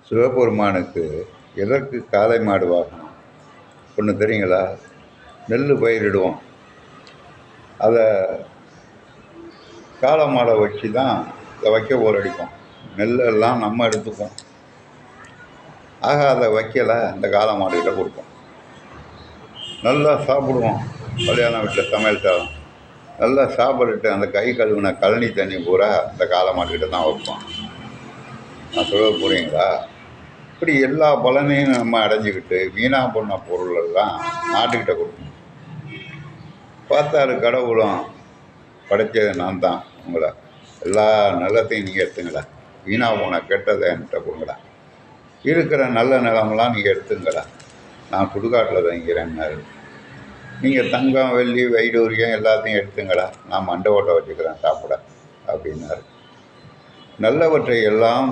சிவபெருமானுக்கு எதற்கு காளை மாடு வாகனம் ஒன்று தெரியுங்களா? நெல் பயிரிடுவோம், அதை காளை மாடை வச்சு தான் அதை வைக்க அடிப்போம். நெல்லெல்லாம் நம்ம எடுத்துப்போம். ஆக அதை வைக்கலை, அந்த காளை மாடுகிட்ட கொடுப்போம். நல்லா சாப்பிடுவோம். கல்யாண வீட்டில் சமையல் சாதம் நல்லா சாப்பிட்டுட்டு அந்த கை கழுவின கழனி தண்ணி பூரா அந்த காளை மாட்டுக்கிட்ட தான் வைப்போம். நான் சொல்ல புரியுங்களா? இப்படி எல்லா பலனையும் நம்ம அடைஞ்சிக்கிட்டு வீணாக பண்ண பொருள் எல்லாம் மாட்டுக்கிட்ட கொடுக்கணும். பார்த்தாரு கடவுளும் படைச்சது நான் தான், உங்களை எல்லா நல்லத்தையும் நீங்கள் எடுத்துங்களா, வீணாக போன கெட்டதை என்கிட்ட கொடுங்களா, இருக்கிற நல்ல நிலமெல்லாம் நீங்கள் எடுத்துங்களா, நான் சுடுகாட்டில் தங்கிறேன்னாரு. நீங்கள் தங்கம் வெள்ளி வைடூரியம் எல்லாத்தையும் எடுத்துங்களா, நான் மண்டை ஓட்டை வச்சுக்கிறேன் சாப்பிட அப்படின்னாரு. நல்லவற்றை எல்லாம்